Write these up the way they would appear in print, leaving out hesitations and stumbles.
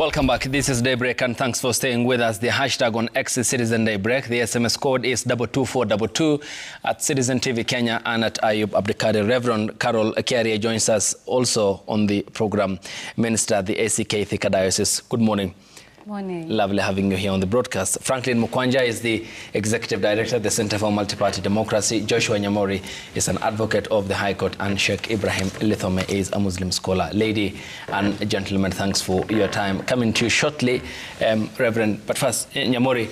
Welcome back. This is Daybreak, and thanks for staying with us. The hashtag on X is Citizen Daybreak. The SMS code is 22422 at Citizen TV Kenya and at Ayub Abdikadir. Reverend Carol Kiaria joins us also on the program. Minister at the ACK Thika Diocese. Good morning. Morning. Lovely having you here on the broadcast. Franklin Mukwanja is the Executive Director at the Center for Multi-Party Democracy. Joshua Nyamori is an advocate of the High Court, and Sheikh Ibrahim Lithome is a Muslim scholar. Lady and gentlemen, thanks for your time. Coming to you shortly, Reverend. But first, Nyamori,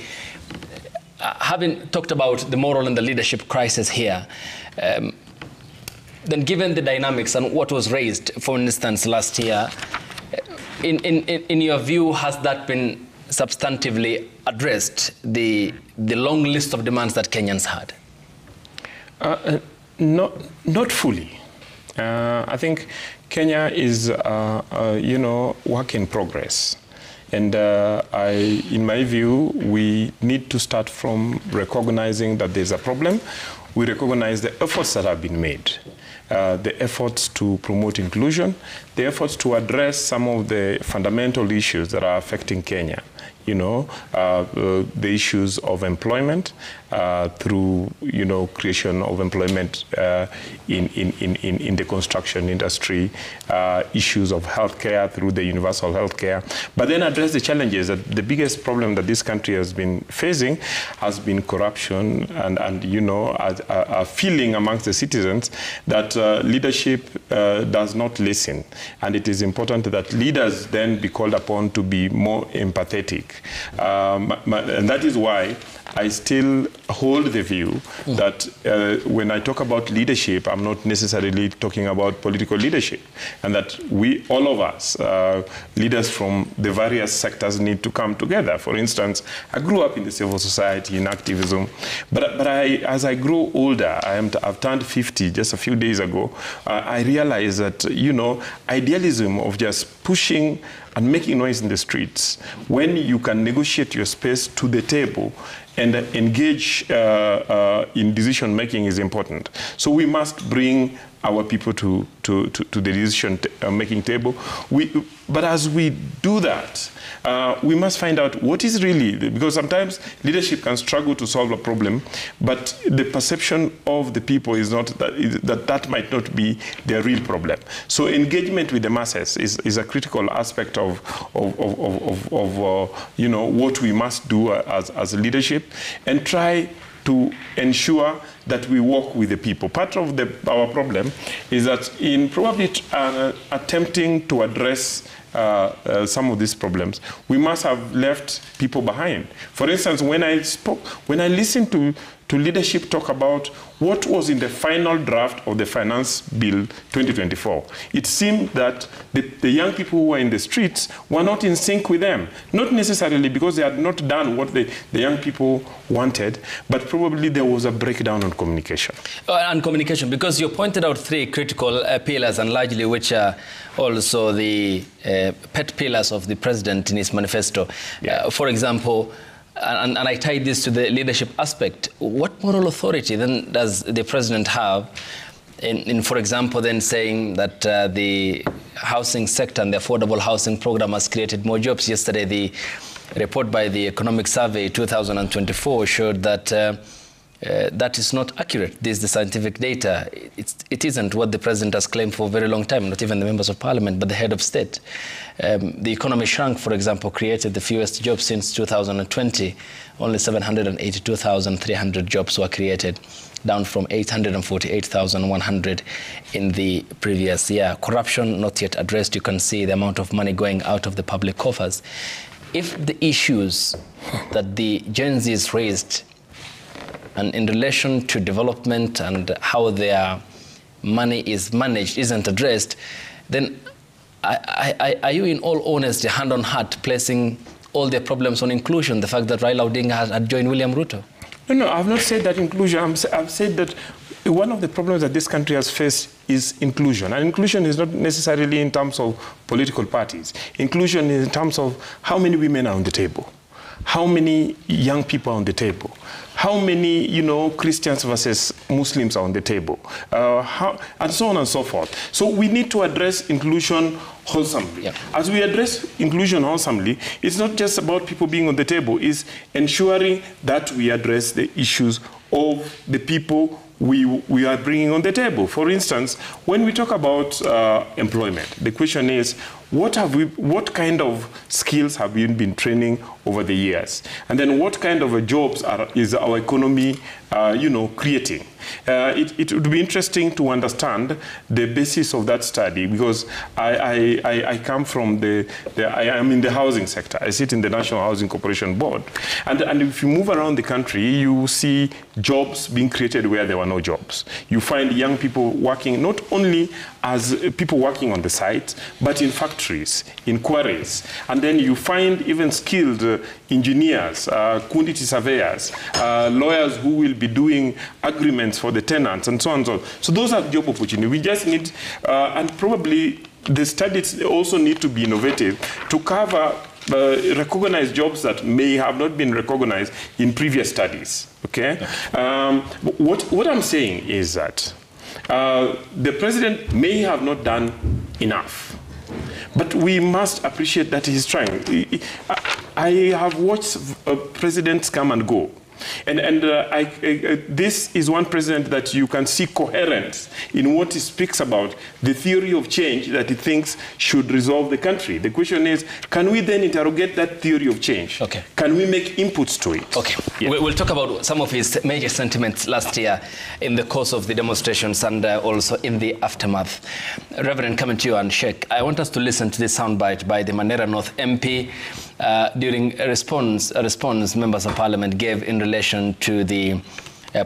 having talked about the moral and the leadership crisis here, then given the dynamics and what was raised, for instance, last year, in your view, has that been substantively addressed, the long list of demands that Kenyans had? Not fully. I think Kenya is, work in progress. And in my view, we need to start from recognizing that there's a problem. We recognize the efforts that have been made. The efforts to promote inclusion, the efforts to address some of the fundamental issues that are affecting Kenya. The issues of employment through, creation of employment in the construction industry, issues of healthcare through the universal healthcare, but then address the challenges that the biggest problem that this country has been facing has been corruption and a feeling amongst the citizens that leadership does not listen. And it is important that leaders then be called upon to be more empathetic. And that is why I still hold the view that when I talk about leadership, I'm not necessarily talking about political leadership, and that we, all of us, leaders from the various sectors, need to come together. For instance, I grew up in the civil society, in activism, but as I grow older, I've turned 50 just a few days ago, I realized that, idealism of just pushing and making noise in the streets, when you can negotiate your space to the table and engage in decision-making, is important. So we must bring our people to the decision-making table. But as we do that, we must find out what is really, because sometimes leadership can struggle to solve a problem, but the perception of the people is not that might not be their real problem. So engagement with the masses is a critical aspect of what we must do as leadership, and try to ensure that we work with the people. Part of our problem is that in probably attempting to address some of these problems, we must have left people behind. For instance, when I listened to leadership talk about what was in the final draft of the Finance Bill 2024, it seemed that the young people who were in the streets were not in sync with them. Not necessarily because they had not done what the young people wanted, but probably there was a breakdown on communication. And communication, because you pointed out three critical pillars, and largely which are also the pet pillars of the president in his manifesto. Yeah. For example, and I tie this to the leadership aspect, what moral authority then does the president have in for example, then saying that the housing sector and the affordable housing program has created more jobs? Yesterday, the report by the Economic Survey 2024 showed that that is not accurate. This is the scientific data. It isn't what the president has claimed for a very long time, not even the members of parliament, but the head of state. The economy shrunk, for example, created the fewest jobs since 2020. Only 782,300 jobs were created, down from 848,100 in the previous year. Corruption not yet addressed. You can see the amount of money going out of the public coffers. If the issues that the Gen Zs raised, and in relation to development and how their money is managed, isn't addressed, then are you, in all honesty, hand on heart, placing all their problems on inclusion, the fact that Raila Odinga had joined William Ruto? No, I've not said that inclusion. I've said that one of the problems that this country has faced is inclusion. And inclusion is not necessarily in terms of political parties. Inclusion is in terms of how many women are on the table, how many young people are on the table, How many, Christians versus Muslims are on the table? And so on and so forth. So we need to address inclusion wholesomely. Yep. As we address inclusion wholesomely, it's not just about people being on the table, it's ensuring that we address the issues of the people we are bringing on the table. For instance, when we talk about employment, the question is, what kind of skills have we been training over the years? And then what kind of jobs is our economy, creating? It would be interesting to understand the basis of that study, because I come from I am in the housing sector. I sit in the National Housing Corporation Board. And if you move around the country, you see jobs being created where there were no jobs. You find young people working not only as people working on the site, but in factories, in quarries. And then you find even skilled engineers, quantity surveyors, lawyers who will be doing agreements for the tenants, and so on and so on. So those are job opportunities. We just need, and probably the studies also need to be innovative to cover recognize jobs that may have not been recognized in previous studies. Okay? What I'm saying is that the president may have not done enough, but we must appreciate that he's trying. I have watched presidents come and go. And this is one president that you can see coherence in what he speaks about, the theory of change that he thinks should resolve the country. The question is, can we then interrogate that theory of change? Okay. Can we make inputs to it? Okay. Yeah. We'll talk about some of his major sentiments last year in the course of the demonstrations and also in the aftermath. Reverend, coming to you and Sheikh, I want us to listen to this soundbite by the Mandera North MP during a response members of parliament gave in relation to the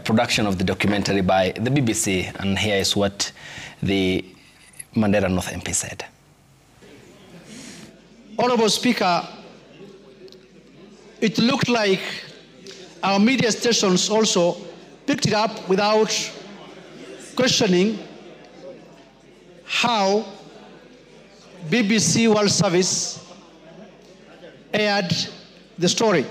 production of the documentary by the BBC, and here is what the Mandera North MP said. Honorable Speaker, it looked like our media stations also picked it up without questioning how BBC World Service aired the story.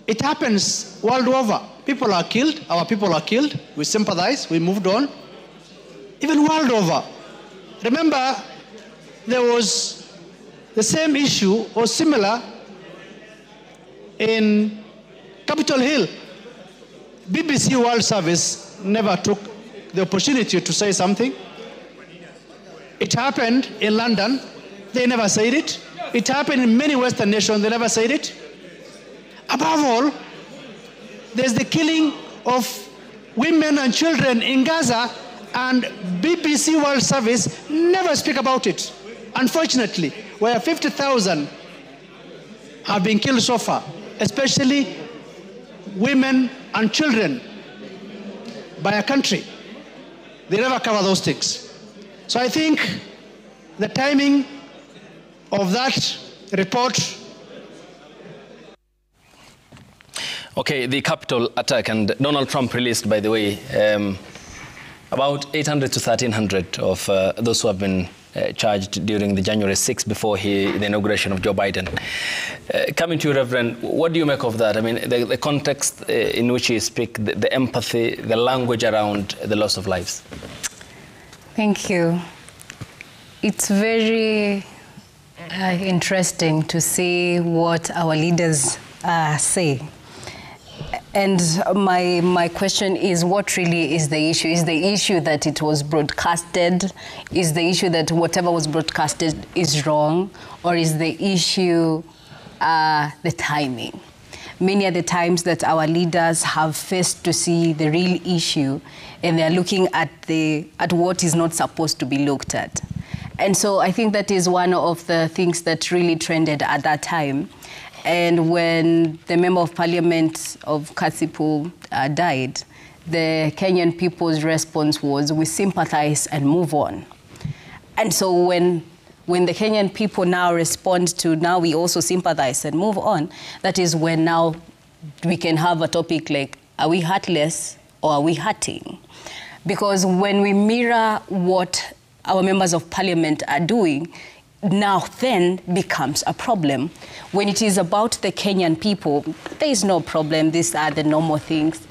It happens world over. People are killed, our people are killed, we sympathize, we moved on. Even world over. Remember, there was the same issue or similar in Capitol Hill. BBC World Service never took the opportunity to say something. It happened in London, they never said it. It happened in many Western nations, they never said it. Above all, there's the killing of women and children in Gaza, and BBC World Service never speak about it. Unfortunately, where 50,000 have been killed so far, especially women and children by a country. They never cover those things. So I think the timing of that report. Okay, the Capitol attack, and Donald Trump released, by the way, about 800 to 1,300 of those who have been charged during the January 6th before the inauguration of Joe Biden. Coming to you, Reverend, what do you make of that? I mean, the context in which you speak, the empathy, the language around the loss of lives. Thank you. It's very interesting to see what our leaders say. And my question is, what really is the issue? Is the issue that it was broadcasted? Is the issue that whatever was broadcasted is wrong? Or is the issue the timing? Many are the times that our leaders have faced to see the real issue, and they're looking at what is not supposed to be looked at. And so I think that is one of the things that really trended at that time. And when the Member of Parliament of Kasipu died, the Kenyan people's response was, we sympathize and move on. And so when the Kenyan people now respond to, now we also sympathize and move on, that is when now we can have a topic like, are we heartless or are we hurting? Because when we mirror what our members of parliament are doing, now then becomes a problem. When it is about the Kenyan people, there is no problem. These are the normal things.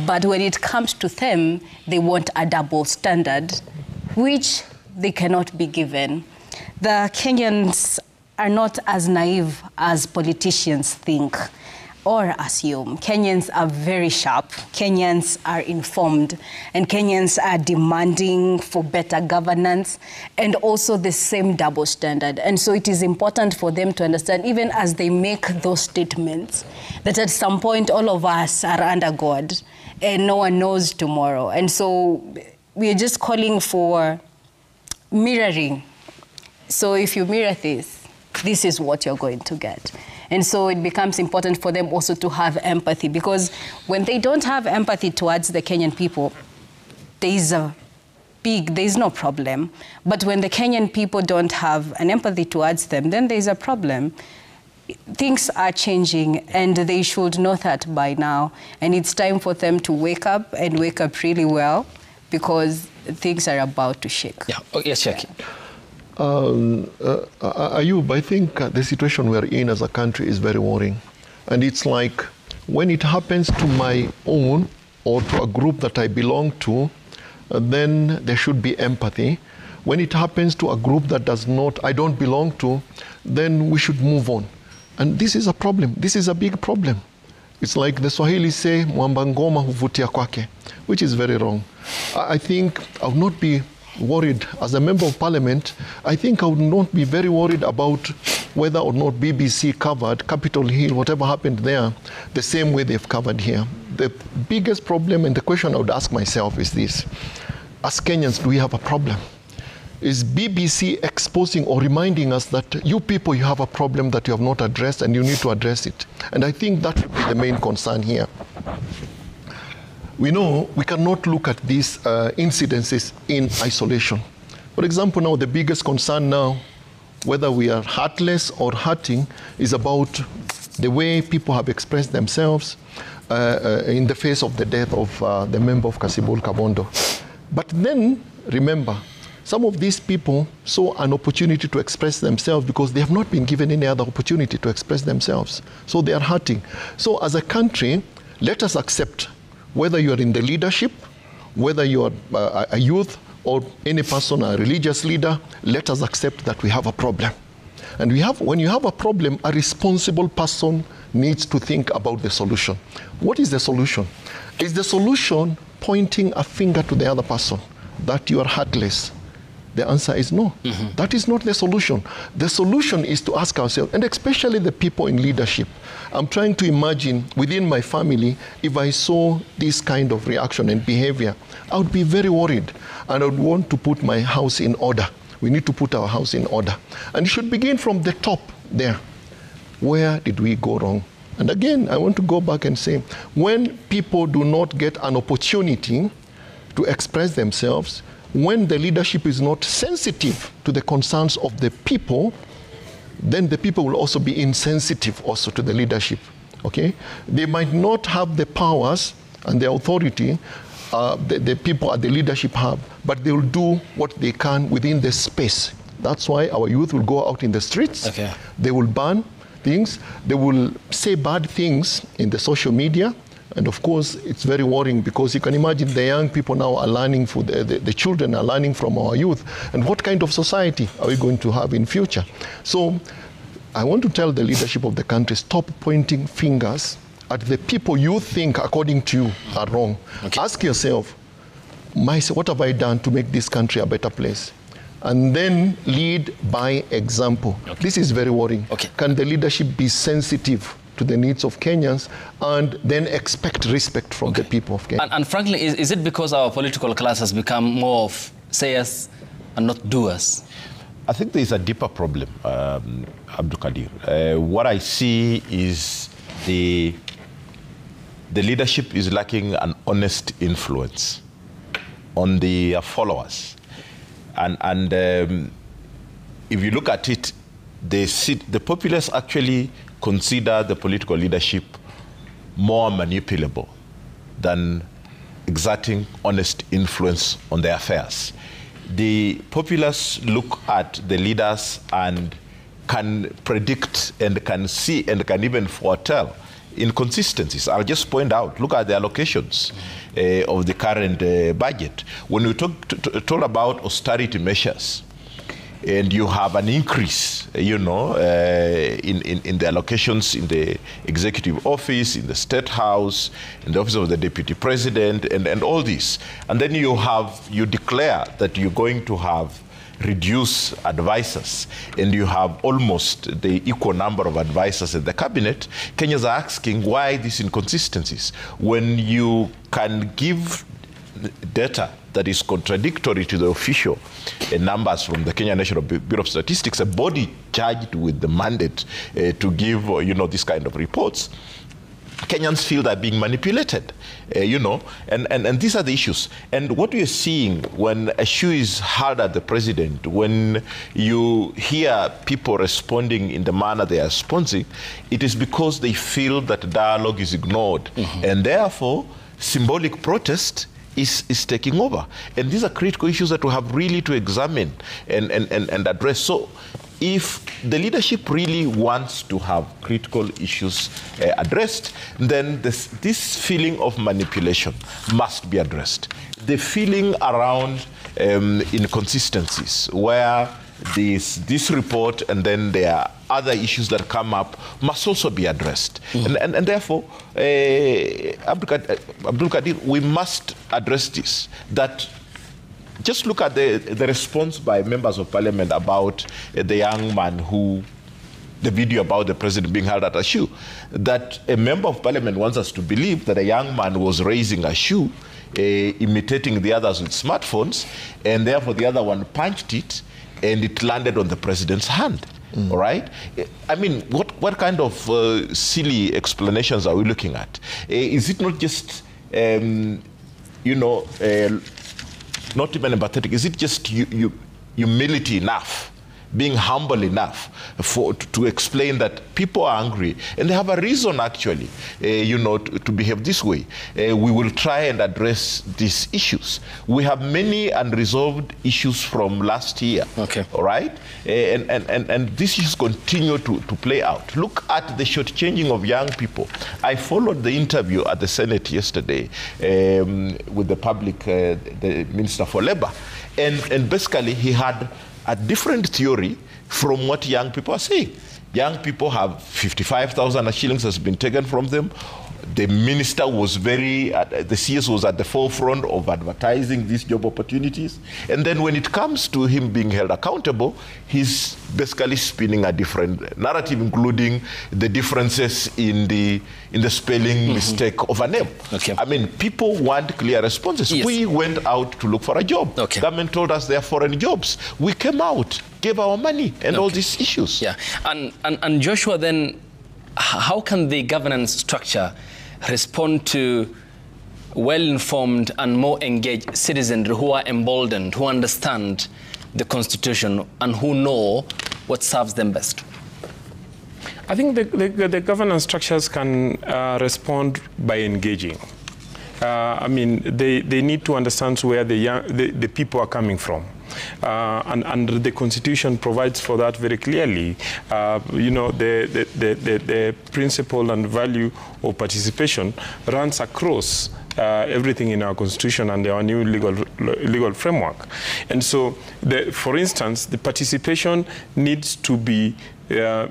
But when it comes to them, they want a double standard, which they cannot be given. The Kenyans are not as naive as politicians think or assume. Kenyans are very sharp, Kenyans are informed, and Kenyans are demanding for better governance and also the same double standard. And so it is important for them to understand, even as they make those statements, that at some point all of us are under God and no one knows tomorrow. And so we are just calling for mirroring. So if you mirror this is what you're going to get. And so it becomes important for them also to have empathy, because when they don't have empathy towards the Kenyan people, there's no problem. But when the Kenyan people don't have an empathy towards them, then there's a problem. Things are changing, and they should know that by now. And it's time for them to wake up, and wake up really well, because things are about to shake. Yeah. Oh, yes, Shaki. Ayub, I think the situation we're in as a country is very worrying. And it's like when it happens to my own or to a group that I belong to, then there should be empathy. When it happens to a group that I don't belong to, then we should move on. And this is a problem. This is a big problem. It's like the Swahili say, mwamba ngoma huvutia kwake, which is very wrong. I think I would not be worried as a member of parliament. I think I would not be very worried about whether or not BBC covered Capitol Hill, whatever happened there, the same way they've covered here. The biggest problem, and the question I would ask myself is this: as Kenyans, do we have a problem? Is BBC exposing or reminding us that you people, you have a problem that you have not addressed and you need to address it? And I think that should be the main concern here. We know we cannot look at these incidences in isolation. For example, now the biggest concern now, whether we are heartless or hurting, is about the way people have expressed themselves in the face of the death of the member of Kasibul Kabondo. But then, remember, some of these people saw an opportunity to express themselves because they have not been given any other opportunity to express themselves. So they are hurting. So as a country, let us accept, whether you are in the leadership, whether you are a youth or any person, a religious leader, let us accept that we have a problem. And when you have a problem, a responsible person needs to think about the solution. What is the solution? Is the solution pointing a finger to the other person that you are heartless? The answer is no. Mm-hmm. That is not the solution. The solution is to ask ourselves, and especially the people in leadership. I'm trying to imagine within my family, if I saw this kind of reaction and behavior, I would be very worried, and I would want to put my house in order. We need to put our house in order. And it should begin from the top there. Where did we go wrong? And again, I want to go back and say, when people do not get an opportunity to express themselves, when the leadership is not sensitive to the concerns of the people, then the people will also be insensitive also to the leadership, okay? They might not have the powers and the authority the people at the leadership have, but they will do what they can within the space. That's why our youth will go out in the streets. Okay. They will ban things. They will say bad things in the social media. And of course, it's very worrying because you can imagine the young people now are learning, the children are learning from our youth. And what kind of society are we going to have in future? So I want to tell the leadership of the country, stop pointing fingers at the people you think, according to you, are wrong. Okay. Ask yourself, what have I done to make this country a better place? And then lead by example. Okay. This is very worrying. Okay. Can the leadership be sensitive to the needs of Kenyans and then expect respect from the people of Kenya? And frankly, is it because our political class has become more of sayers and not doers? I think there's a deeper problem, Abdul Kadir. What I see is the leadership is lacking an honest influence on the followers. And if you look at it, the populace actually consider the political leadership more manipulable than exerting honest influence on their affairs. the populace look at the leaders and can predict and can see and can even foretell inconsistencies. I'll just point out, look at the allocations of the current budget. When we talk about austerity measures, and you have an increase, in the allocations in the executive office, in the state house, in the office of the deputy president, and all this. And then you declare that you're going to have reduced advisors, and you have almost the equal number of advisors in the cabinet. Kenyans are asking why these inconsistencies when you can give data that is contradictory to the official numbers from the Kenya National Bureau of Statistics, a body charged with the mandate to give, this kind of reports. Kenyans feel they're being manipulated, and these are the issues. And what we're seeing when a shoe is hard at the president, when you hear people responding in the manner they are responding, it is because they feel that dialogue is ignored, and therefore symbolic protest is taking over. And these are critical issues that we have really to examine and address. So if the leadership really wants to have critical issues addressed, then this feeling of manipulation must be addressed. The feeling around inconsistencies, where this report and then there are other issues that come up, must also be addressed. And therefore, Abdul Kadir, we must address this. That just look at the response by members of parliament about the young man the video about the president being held at a shoe. That a member of parliament wants us to believe that a young man was raising a shoe, imitating the others with smartphones, and therefore the other one punched it, and it landed on the president's hand. All right? I mean, what kind of silly explanations are we looking at? Is it not just, not even empathetic? Is it just humility enough, being humble enough to explain that people are angry and they have a reason actually, to behave this way? We will try and address these issues. We have many unresolved issues from last year. Okay. All right, and these issues continue to play out. Look at the shortchanging of young people. I followed the interview at the Senate yesterday with the public, the Minister for Labor, and basically he had a different theory from what young people are saying. Young people have 55,000 shillings has been taken from them. The minister was the CS was at the forefront of advertising these job opportunities. And then when it comes to him being held accountable, he's basically spinning a different narrative, including the differences in the spelling mistake of a name. Okay. I mean, people want clear responses. Yes. We went out to look for a job. Okay. Government told us there are foreign jobs. We came out, gave our money, and all these issues. Yeah. And Joshua, then, how can the governance structure respond to well-informed and more engaged citizens who are emboldened, who understand the Constitution and who know what serves them best? I think the governance structures can respond by engaging. I mean, they need to understand where the people are coming from. And the Constitution provides for that very clearly. The principle and value of participation runs across everything in our Constitution and our new legal framework. And so, for instance, the participation needs to be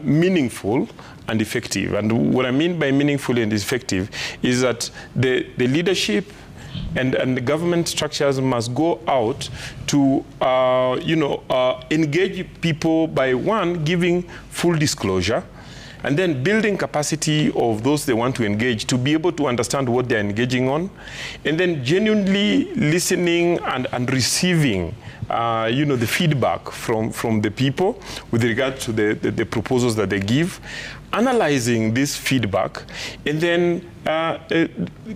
meaningful and effective. And what I mean by meaningful and effective is that the leadership and the government structures must go out to, engage people by, one, giving full disclosure, and then building capacity of those they want to engage to be able to understand what they're engaging on, and then genuinely listening and receiving the feedback from the people with regard to the proposals that they give, analyzing this feedback, and then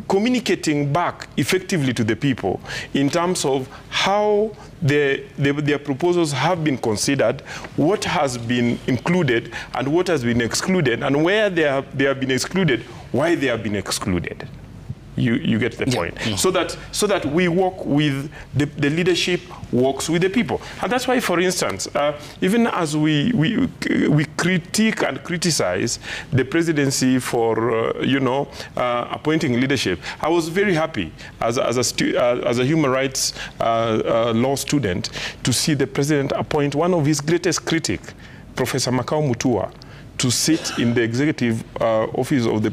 communicating back effectively to the people in terms of how their proposals have been considered, what has been included and what has been excluded, and where they have been excluded, why they have been excluded. You get the point. Mm-hmm. So that we work with the leadership works with the people, and that's why, for instance, even as we critique and criticize the presidency for appointing leadership, I was very happy as a human rights law student to see the president appoint one of his greatest critics, Professor Makau Mutua, to sit in the executive office of the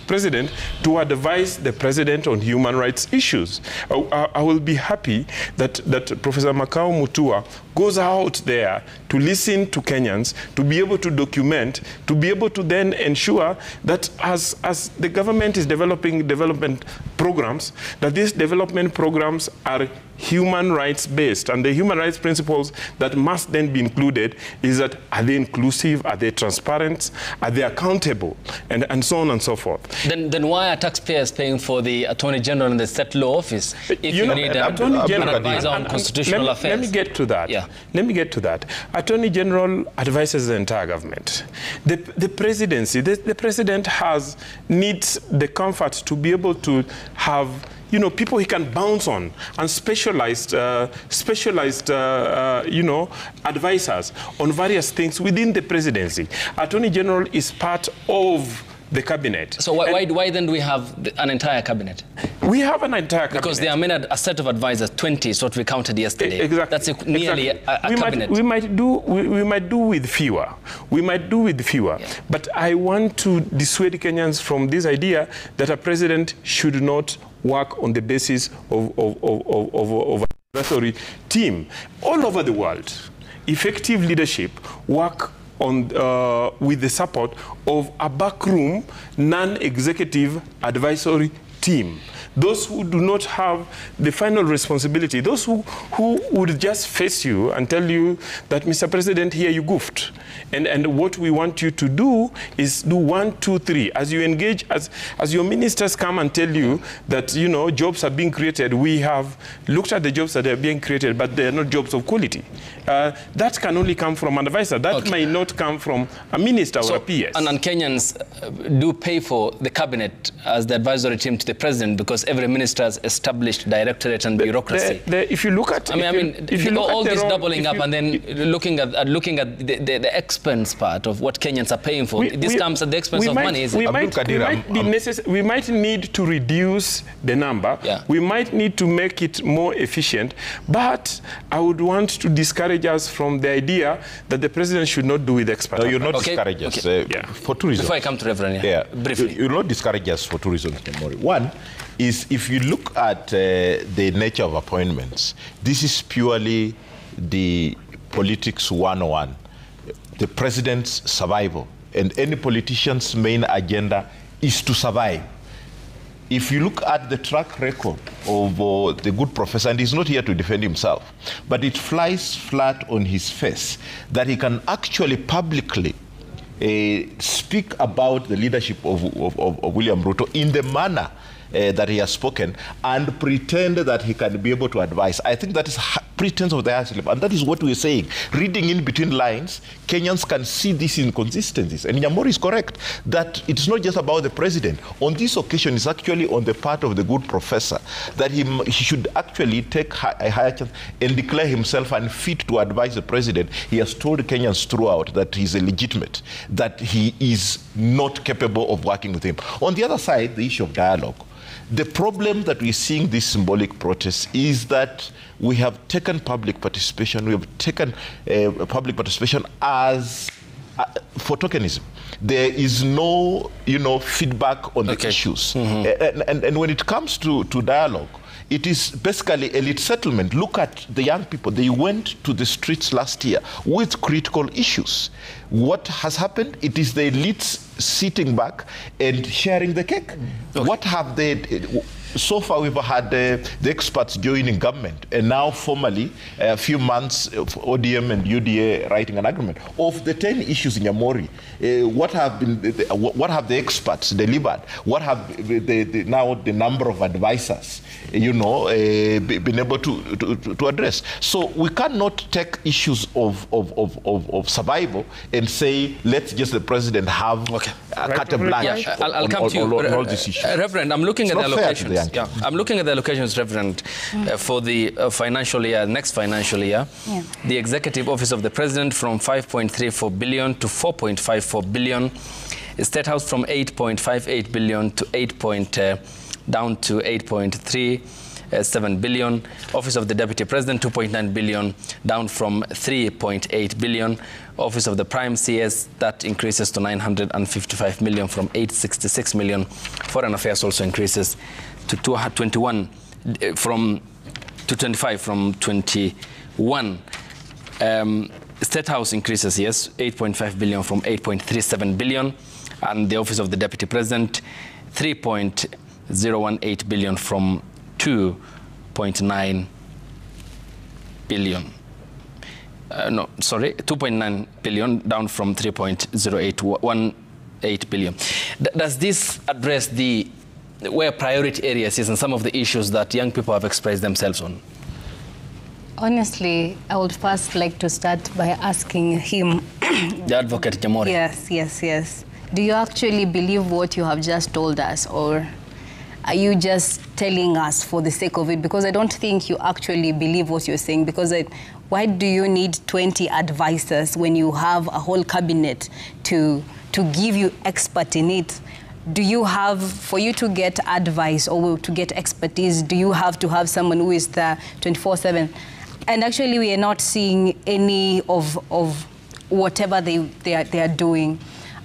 president to advise the president on human rights issues. I will be happy that Professor Makau Mutua goes out there to listen to Kenyans, to be able to document, to be able to then ensure that as the government is developing development programs, that these development programs are human rights based, and the human rights principles that must then be included is that, are they inclusive, are they transparent, are they accountable, and so on and so forth. Then why are taxpayers paying for the Attorney General in the State Law Office if you need an advisor on constitutional affairs? Let me get to that. Yeah. Let me get to that. Attorney General advises the entire government. The presidency, the president needs the comfort to be able to have people he can bounce on, and specialized advisors on various things within the presidency. Attorney General is part of the cabinet. So why then do we have an entire cabinet? We have an entire cabinet. Because there are a set of advisors, 20 is what we counted yesterday. Exactly. That's nearly a cabinet. We might do with fewer. We might do with fewer. Yeah. But I want to dissuade Kenyans from this idea that a president should not work on the basis of an advisory team. All over the world, effective leadership work on with the support of a backroom, non-executive advisory team. Those who do not have the final responsibility, those who would just face you and tell you that, Mr. President, here you goofed. And what we want you to do is do 1, 2, 3. As you engage, as your ministers come and tell you that, jobs are being created, we have looked at the jobs that are being created, but they are not jobs of quality. That can only come from an advisor. That may not come from a minister or a PS. And Kenyans do pay for the cabinet as the advisory team to the president, because every minister has established directorate and bureaucracy. If you look at, all this doubling up and then looking at the expense part of what Kenyans are paying for, this comes at the expense of money. Is it? We might need to reduce the number. Yeah. We might need to make it more efficient. But I would want to discourage us from the idea that the president should not do with experts. No, you'll not discourage us for two reasons. Before I come to Reverend, briefly. You'll not discourage us for two reasons, Memori. One is, if you look at the nature of appointments, this is purely the politics 101, the president's survival. And any politician's main agenda is to survive. If you look at the track record of the good professor, and he's not here to defend himself, but it flies flat on his face that he can actually publicly speak about the leadership of William Ruto in the manner that he has spoken and pretend that he can be able to advise. I think that is pretense of the highest level, and that is what we're saying. Reading in between lines, Kenyans can see these inconsistencies. And Nyamori is correct that it's not just about the president. On this occasion, it's actually on the part of the good professor that he should actually take a higher chance and declare himself unfit to advise the president. He has told Kenyans throughout that he's illegitimate, that he is not capable of working with him. On the other side, the issue of dialogue. The problem that we're seeing these symbolic protests is that we have taken public participation, we have taken public participation as for tokenism. There is no, feedback on the issues. Mm-hmm. And when it comes to dialogue, it is basically elite settlement. Look at the young people. They went to the streets last year with critical issues. What has happened? It is the elites sitting back and sharing the cake. Okay. What have they... so far we've had the experts joining government, and now formally, a few months of ODM and UDA writing an agreement. Of the 10 issues in Yamori, what have the experts delivered? What have now the number of advisors, been able to address? So we cannot take issues of survival and say, let's just the president have carte blanche. Yeah, I'll come to you, on all these issues. Reverend. I'm looking at the allocations. Yeah, I'm looking at the allocations, Reverend, for the financial year, next financial year. Yeah. The Executive Office of the President from 5.34 billion to 4.54 billion. State House from 8.58 billion to down to 8.37 billion. Office of the Deputy President 2.9 billion, down from 3.8 billion. Office of the Prime CS, that increases to 955 million from 866 million. Foreign Affairs also increases to 21 from 25 from 21. State House increases, yes, 8.5 billion from 8.37 billion. And the Office of the Deputy President 3.018 billion from 2.9 billion. 2.9 billion, down from 3.0818 billion. Does this address where priority areas is and some of the issues that young people have expressed themselves on? Honestly, I would first like to start by asking him. The advocate Jamori. Yes. Do you actually believe what you have just told us, or are you just telling us for the sake of it? Because I don't think you actually believe what you're saying, because why do you need 20 advisors when you have a whole cabinet to give you expert in it? Do you have, for you to get advice or to get expertise, do you have to have someone who is there 24/7? And actually, we are not seeing any of whatever they are doing.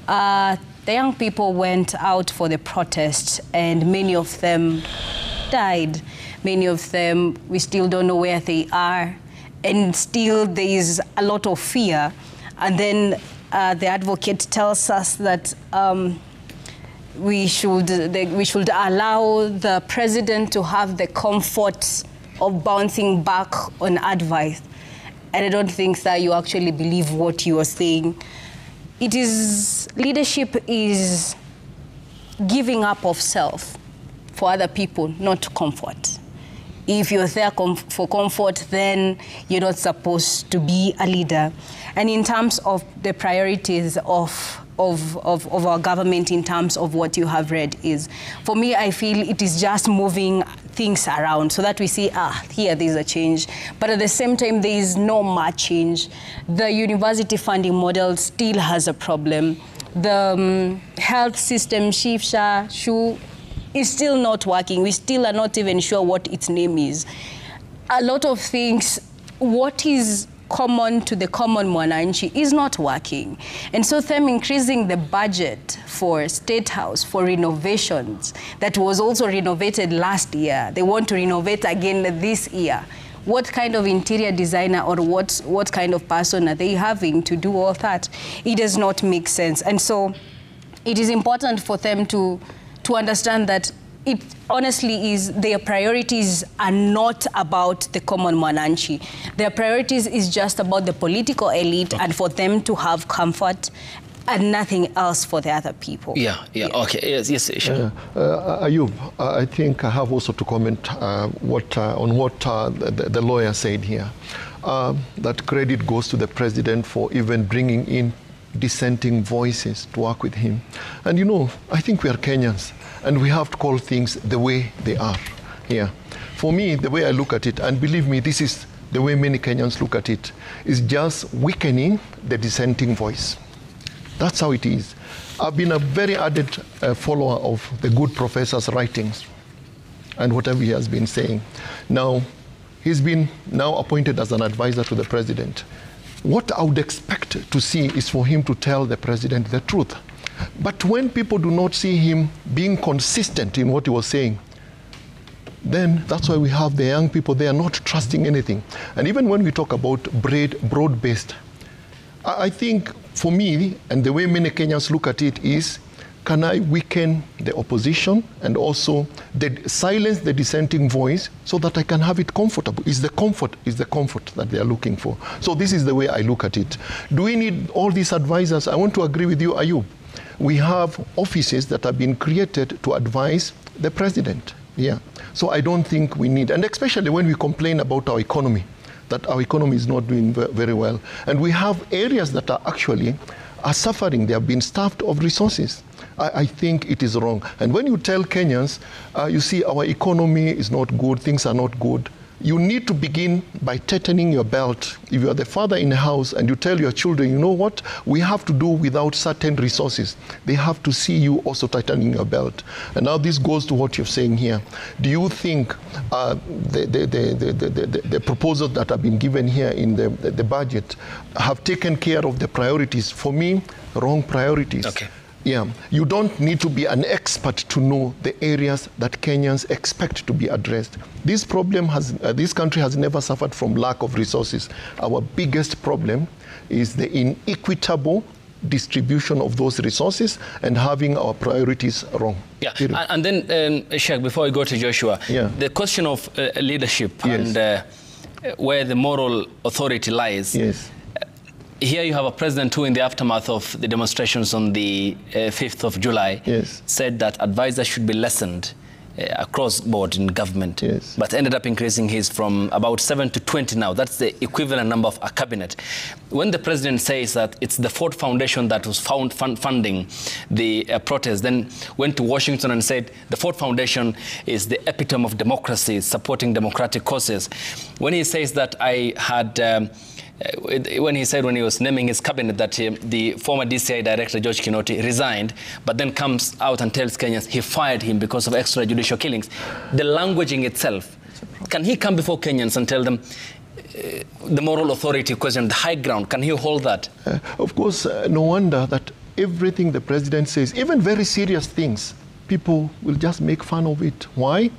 The young people went out for the protest, and many of them died. Many of them, we still don't know where they are, and still there is a lot of fear. And then the advocate tells us that we should allow the president to have the comfort of bouncing back on advice. And I don't think that you actually believe what you are saying. Leadership is giving up of self for other people, not comfort. If you're there for comfort, then you're not supposed to be a leader. And in terms of the priorities of our government, in terms of what you have read, is, for me, I feel it is just moving things around so that we see, here there's a change. But at the same time, there is no much change. The university funding model still has a problem. The health system, SHU, is still not working. We still are not even sure what its name is. A lot of things, what is common to the common mwananchi is not working. And so them increasing the budget for State House, for renovations, that was also renovated last year, they want to renovate again this year. What kind of interior designer or what kind of person are they having to do all that? It does not make sense. And so it is important for them to understand that it honestly is, their priorities are not about the common mwananchi. Their priorities is just about the political elite, and for them to have comfort and nothing else for the other people. Okay, yes, sure. Ayub, I think I have also to comment on what the lawyer said here. That credit goes to the president for even bringing in dissenting voices to work with him. And I think we are Kenyans, and we have to call things the way they are here. For me, the way I look at it, and believe me, this is the way many Kenyans look at it, is just weakening the dissenting voice. That's how it is. I've been a very added follower of the good professor's writings and whatever he has been saying. Now, he's been now appointed as an advisor to the president. What I would expect to see is for him to tell the president the truth. But when people do not see him being consistent in what he was saying, then that's why we have the young people, they are not trusting anything. And even when we talk about broad-based, I think for me, and the way many Kenyans look at it, is can I weaken the opposition and also silence the dissenting voice so that I can have it comfortable? Is the comfort that they are looking for? So this is the way I look at it. Do we need all these advisors? I want to agree with you, Ayub. We have offices that have been created to advise the president. Yeah. So I don't think we need, and especially when we complain about our economy, that our economy is not doing very well. And we have areas that are actually suffering. They have been starved of resources. I think it is wrong. And when you tell Kenyans, you see our economy is not good, things are not good, you need to begin by tightening your belt. If you are the father in a house and you tell your children, you know what, we have to do without certain resources, they have to see you also tightening your belt. And now this goes to what you're saying here. Do you think the proposals that have been given here in the budget have taken care of the priorities? For me, wrong priorities. Okay. Yeah, you don't need to be an expert to know the areas that Kenyans expect to be addressed. This problem this country has never suffered from lack of resources. Our biggest problem is the inequitable distribution of those resources and having our priorities wrong. Yeah, and then, Sheikh, before we go to Joshua, the question of leadership and where the moral authority lies. Yes. Here you have a president who, in the aftermath of the demonstrations on the 5th of July, said that advisors should be lessened across board in government, but ended up increasing his from about 7 to 20 now. That's the equivalent number of a cabinet. When the president says that it's the Ford Foundation that was funding the protest, then went to Washington and said the Ford Foundation is the epitome of democracy, supporting democratic causes. When he says that I had... when he said when he was naming his cabinet that the former DCI director, George Kinoti, resigned, but then comes out and tells Kenyans he fired him because of extrajudicial killings. The languaging itself, can he come before Kenyans and tell them the moral authority question, the high ground, can he hold that? Of course, no wonder that everything the president says, even very serious things, people will just make fun of it. Why?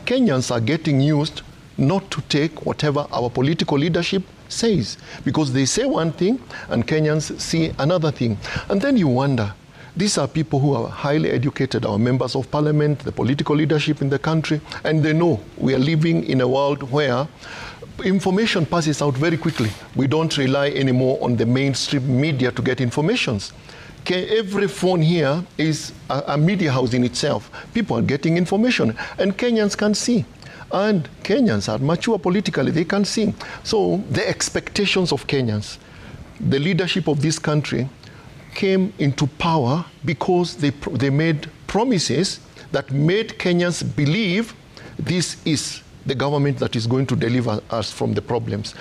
Kenyans are getting used not to take whatever our political leadership says, because they say one thing and Kenyans see another thing. And then you wonder, these are people who are highly educated, our members of parliament, the political leadership in the country, and they know we are living in a world where information passes out very quickly. We don't rely anymore on the mainstream media to get informations. Every phone here is a media house in itself. People are getting information, and Kenyans can see. And Kenyans are mature politically, they can see. So the expectations of Kenyans, the leadership of this country came into power because they made promises that made Kenyans believe this is the government that is going to deliver us from the problems.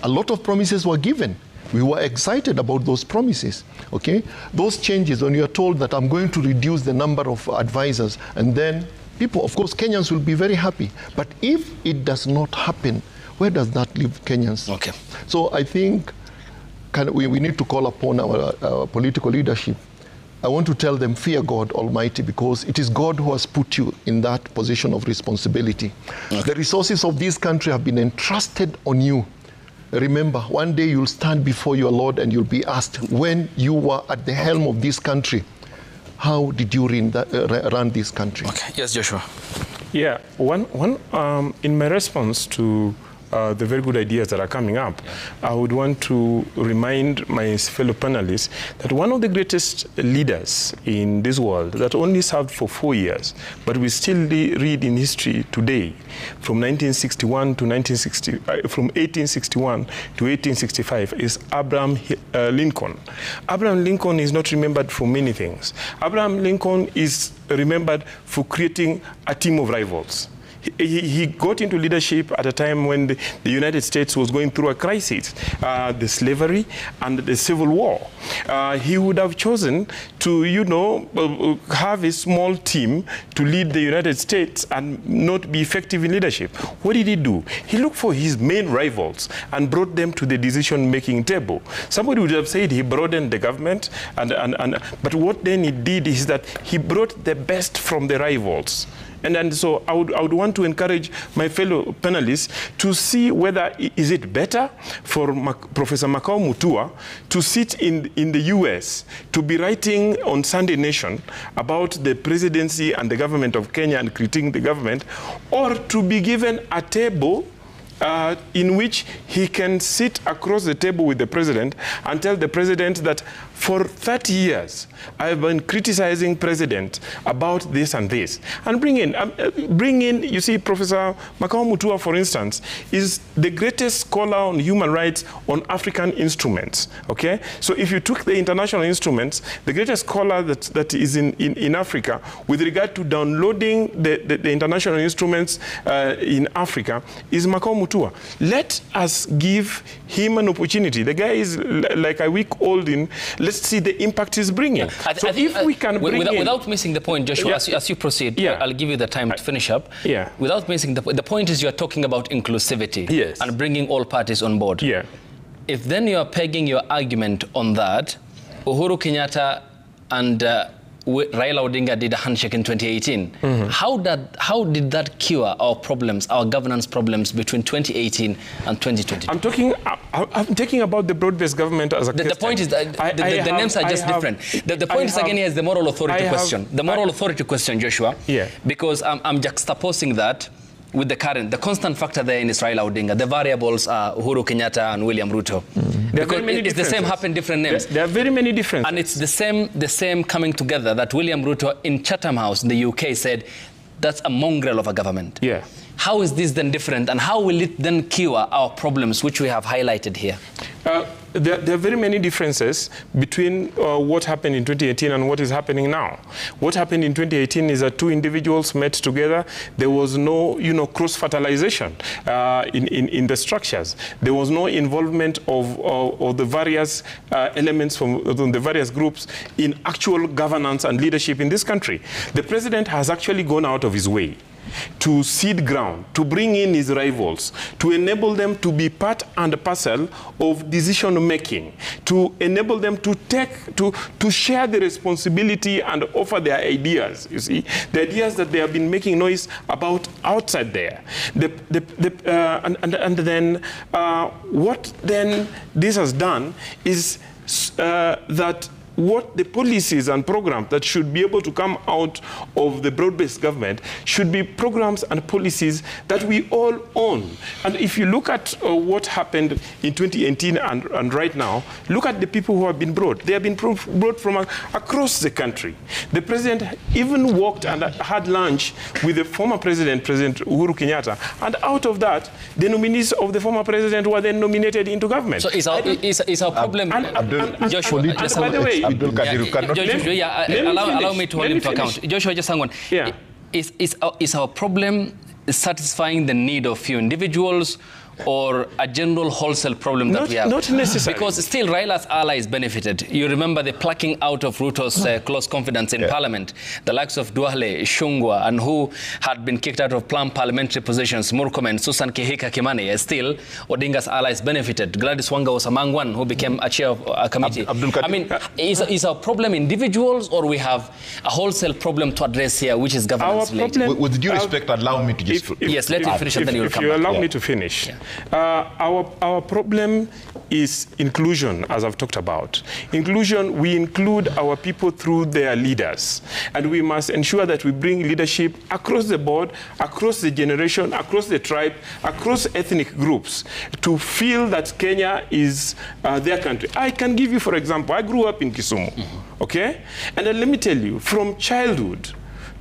A lot of promises were given. We were excited about those promises, okay? Those changes, when you are told that I'm going to reduce the number of advisors, and then people, of course, Kenyans will be very happy. But if it does not happen, where does that leave Kenyans? Okay. So I think we need to call upon our political leadership. I want to tell them, fear God Almighty, because it is God who has put you in that position of responsibility. Okay. The resources of this country have been entrusted on you. Remember, one day you'll stand before your Lord and you'll be asked, when you were at the helm of this country, how did you run this country? Okay. Yes, Joshua. Yeah, in my response to the very good ideas that are coming up, I would want to remind my fellow panelists that one of the greatest leaders in this world that only served for 4 years, but we still read in history today, from 1961 to from 1861 to 1865, is Abraham Lincoln. Abraham Lincoln is not remembered for many things. Abraham Lincoln is remembered for creating a team of rivals. He got into leadership at a time when the United States was going through a crisis, the slavery and the Civil War. He would have chosen to, have a small team to lead the United States and not be effective in leadership. What did he do? He looked for his main rivals and brought them to the decision-making table. Somebody would have said he broadened the government, but what then he did is that he brought the best from the rivals And so I would want to encourage my fellow panelists to see whether is it better for Professor Makau Mutua to sit in the US to be writing on Sunday Nation about the presidency and the government of Kenya and critiquing the government, or to be given a table in which he can sit across the table with the president and tell the president that for 30 years I've been criticizing president about this and this, and bring in, you see, Professor Makau Mutua, for instance, is the greatest scholar on human rights on African instruments, okay? So if you took the international instruments, the greatest scholar that is in Africa with regard to downloading the international instruments in Africa is Makau Mutua. Let us give him an opportunity. The guy is like a week old in. Let's see the impact he's bringing. So if we can bring without missing the point, Joshua, as you proceed, I'll give you the time to finish up. Without missing the point is you're talking about inclusivity and bringing all parties on board. If then you are pegging your argument on that, Uhuru Kenyatta and Raila Odinga did a handshake in 2018. How did that cure our problems, our governance problems between 2018 and 2022? I'm talking about the broad-based government as a the point is that the names are just different. The point is again here is the moral authority question. The moral authority question, Joshua. Because I'm juxtaposing that with the constant factor there in is Raila Odinga. The variables are Uhuru Kenyatta and William Ruto. Because it's the same happen different names. There are very many differences. And it's the same coming together that William Ruto in Chatham House in the UK said that's a mongrel of a government. How is this then different, and how will it then cure our problems which we have highlighted here? There are very many differences between what happened in 2018 and what is happening now. What happened in 2018 is that two individuals met together. There was no, cross-fertilization in the structures. There was no involvement of the various elements from the various groups in actual governance and leadership in this country. The president has actually gone out of his way to seed ground, to bring in his rivals, to enable them to be part and parcel of decision making, to enable them to share the responsibility and offer their ideas. You see, the ideas that they have been making noise about outside there. And then what then this has done is that what the policies and programs that should be able to come out of the broad-based government should be programs and policies that we all own. And if you look at what happened in 2018 and right now, look at the people who have been brought. They have been brought from across the country. The president even walked and had lunch with the former president, President Uhuru Kenyatta, and out of that, the nominees of the former president were then nominated into government. So is our problem... Joshua, and by the way, allow me to hold him to account. Joshua, just hang on. Is our problem satisfying the need of few individuals or a general wholesale problem that we have? Not necessarily. Because still Raila's allies benefited. You remember the plucking out of Ruto's close confidence in Parliament. The likes of Duale, Shungwa, and who had been kicked out of plum parliamentary positions, Murkomen, Susan Kihika Kimani. Still, Odinga's allies benefited. Gladys Wanga was among one who became a chair of a committee. I mean, is our problem individuals, or we have a wholesale problem to address here, which is governance related? With due respect, allow me to just... Yes, let you finish and then you'll come back. If you allow me to finish. Our problem is inclusion, as I've talked about. Inclusion, we include our people through their leaders. And we must ensure that we bring leadership across the board, across the generation, across the tribe, across ethnic groups, to feel that Kenya is their country. I can give you, for example, I grew up in Kisumu, okay? And then let me tell you, from childhood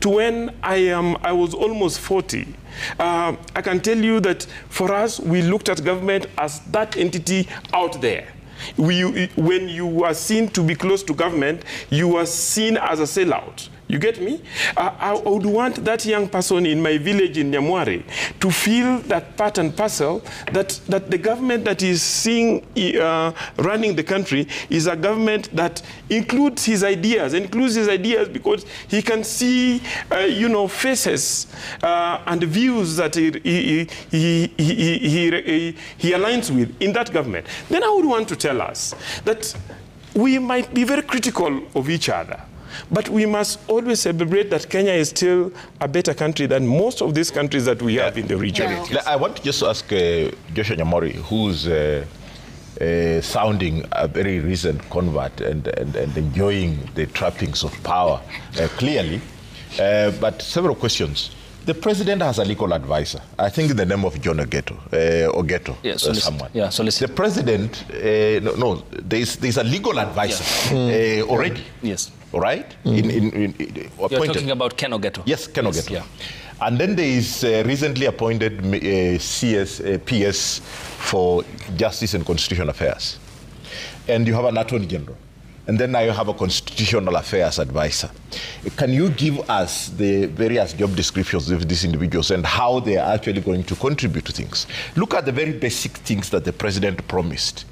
to when I was almost 40, I can tell you that for us, we looked at government as that entity out there. When you were seen to be close to government, you were seen as a sellout. You get me? I would want that young person in my village in Nyamware to feel that part and parcel, that the government that is seeing running the country is a government that includes his ideas because he can see, faces and views that he aligns with in that government. Then I would want to tell us that we might be very critical of each other. But we must always celebrate that Kenya is still a better country than most of these countries that we have in the region. Yeah. I want to just ask Joshua Nyamori, who's sounding a very recent convert and enjoying the trappings of power clearly, but several questions. The president has a legal advisor, I think in the name of John Ogeto, yes, someone. Yeah, the president, there's a legal advisor already. Yes. All right? You're talking about Ken Ogeto. Yes, Ken Ogeto. Yeah. And then there is recently appointed PS for Justice and Constitutional Affairs. And you have an Attorney General. And then now you have a Constitutional Affairs advisor. Can you give us the various job descriptions of these individuals and how they are actually going to contribute to things? Look at the very basic things that the president promised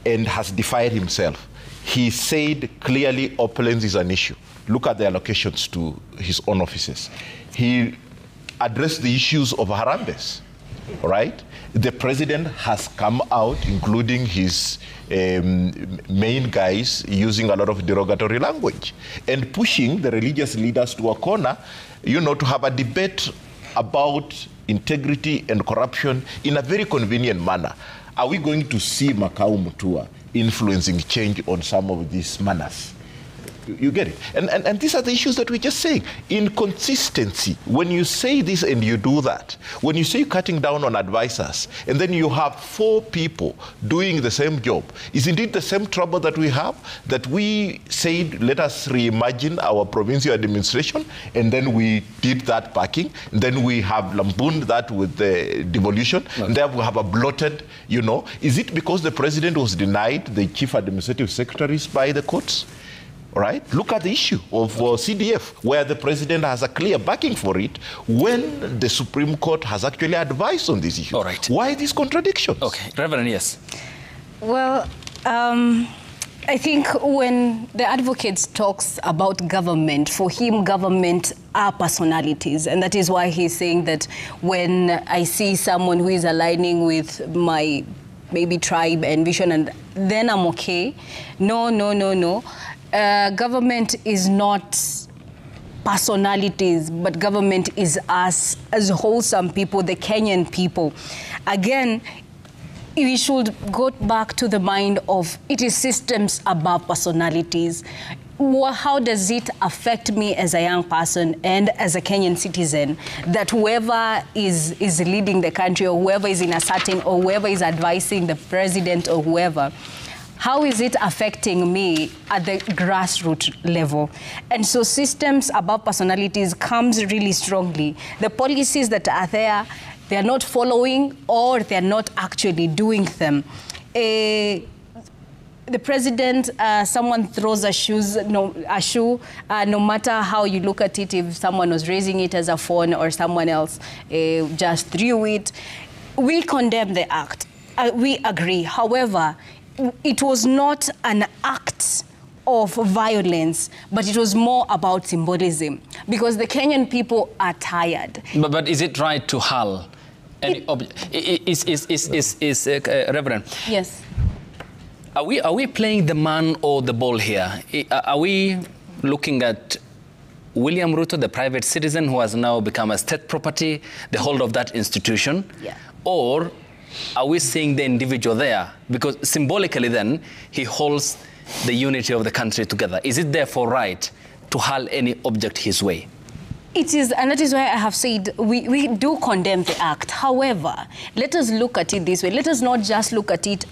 and has defied himself. He said clearly opulence is an issue. Look at the allocations to his own offices. He addressed the issues of Harambes, all right? The president has come out, including his main guys, using a lot of derogatory language and pushing the religious leaders to a corner, to have a debate about integrity and corruption in a very convenient manner. Are we going to see Makau Mutua influencing change on some of these manners? You get it? And these are the issues that we're just saying. Inconsistency. When you say this and you do that, when you say you're cutting down on advisors, and then you have 4 people doing the same job, is indeed the same trouble that we have, that we said, let us reimagine our provincial administration, and then we did that packing, and then we have lampooned that with the devolution, and then we have a bloated, Is it because the president was denied the chief administrative secretaries by the courts? All right? Look at the issue of CDF, where the president has a clear backing for it when the Supreme Court has actually advised on this issue. All right. Why these contradictions? Okay. Reverend, yes. Well, I think when the advocate talks about government, for him, government are personalities. And that is why he's saying that when I see someone who is aligning with my maybe tribe and vision, and then I'm okay. No. Government is not personalities, but government is us as wholesome people, the Kenyan people. Again, we should go back to the mind of it is systems above personalities. How does it affect me as a young person and as a Kenyan citizen that whoever is leading the country, or whoever is in a certain, or whoever is advising the president or whoever, how is it affecting me at the grassroots level? And so systems above personalities comes really strongly. The policies that are there, they're not following, or they're not actually doing them. The president, someone throws a shoe, no matter how you look at it, if someone was raising it as a phone or someone else just threw it, we condemn the act. We agree. However, it was not an act of violence, but it was more about symbolism, because the Kenyan people are tired. But is it right to hurl any object? Reverend? Yes. Are we playing the man or the ball here? Are we looking at William Ruto, the private citizen who has now become a state property, the holder of that institution? Yeah. Or are we seeing the individual there? Because symbolically then, he holds the unity of the country together. Is it therefore right to hurl any object his way? It is, and that is why I have said we do condemn the act. However, let us look at it this way. Let us not just look at it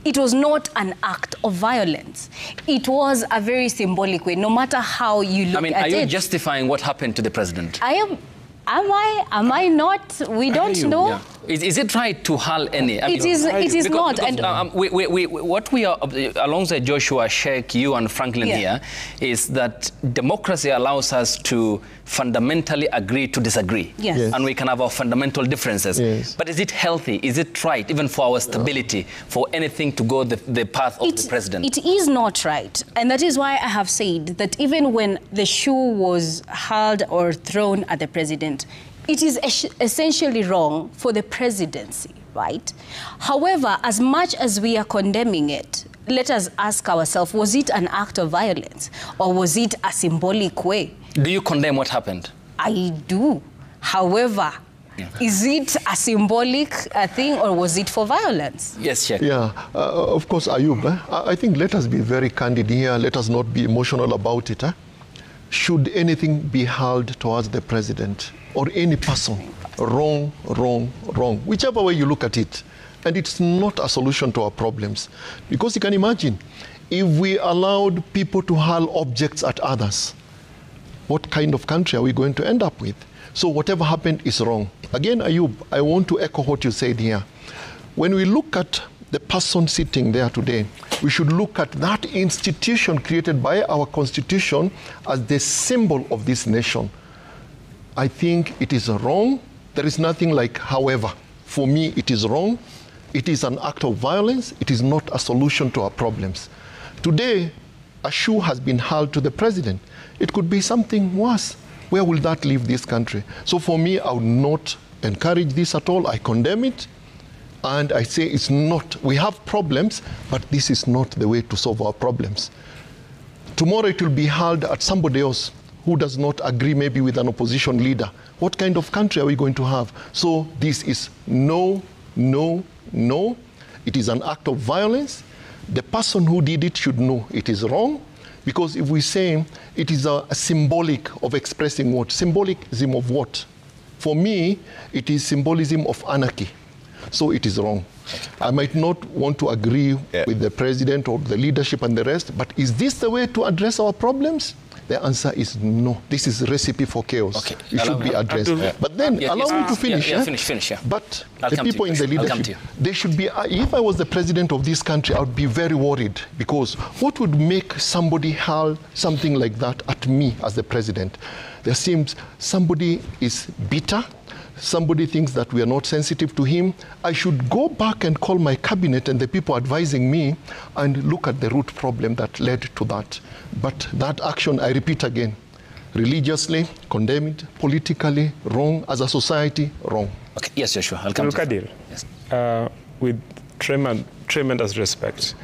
it was not an act of violence. It was a very symbolic way, no matter how you look at it. Are you justifying what happened to the president? I am. Am I not? We don't know. Yeah. Is it right to hurl any? It is not. Because, what we are, alongside Joshua, Sheikh, you and Franklin here, is that democracy allows us to fundamentally agree to disagree. Yes. And we can have our fundamental differences. Yes. But is it healthy? Is it right, even for our stability, for anything to go the path of the president? It is not right. And that is why I have said that even when the shoe was hurled or thrown at the president, it is essentially wrong for the presidency, right? However, as much as we are condemning it, let us ask ourselves, was it an act of violence or was it a symbolic way? Do you condemn what happened? I do. However, is it a symbolic thing or was it for violence? Yes, Sheikh. Yeah, of course, Ayub. I think let us be very candid here. Let us not be emotional about it. Should anything be held towards the president or any person, wrong, wrong, wrong, whichever way you look at it. And it's not a solution to our problems. Because you can imagine, if we allowed people to hurl objects at others, what kind of country are we going to end up with? So whatever happened is wrong. Again, Ayub, I want to echo what you said here. When we look at the person sitting there today, we should look at that institution created by our constitution as the symbol of this nation. I think it is wrong. There is nothing like however. For me, it is wrong. It is an act of violence. It is not a solution to our problems. Today, a shoe has been hurled to the president. It could be something worse. Where will that leave this country? So for me, I would not encourage this at all. I condemn it. And I say it's not, we have problems, but this is not the way to solve our problems. Tomorrow it will be hurled at somebody else who does not agree maybe with an opposition leader. What kind of country are we going to have? So this is no, no, no. It is an act of violence. The person who did it should know it is wrong. Because if we say it is a symbolic of expressing what? Symbolism of what? For me, it is symbolism of anarchy. So it is wrong. I might not want to agree with the president or the leadership and the rest, but is this the way to address our problems? The answer is no. This is a recipe for chaos. Okay. It should be addressed. But then, allow me to finish. Finish. But the people in the leadership, they should be, if I was the president of this country, I would be very worried, because what would make somebody hurl something like that at me as the president? There seems somebody is bitter. Somebody thinks that we are not sensitive to him. I should go back and call my cabinet and the people advising me and look at the root problem that led to that. But that action, I repeat again, religiously, condemned, politically, wrong, as a society, wrong. Okay. Yes, Joshua, I'll come to you. Yes. With tremendous respect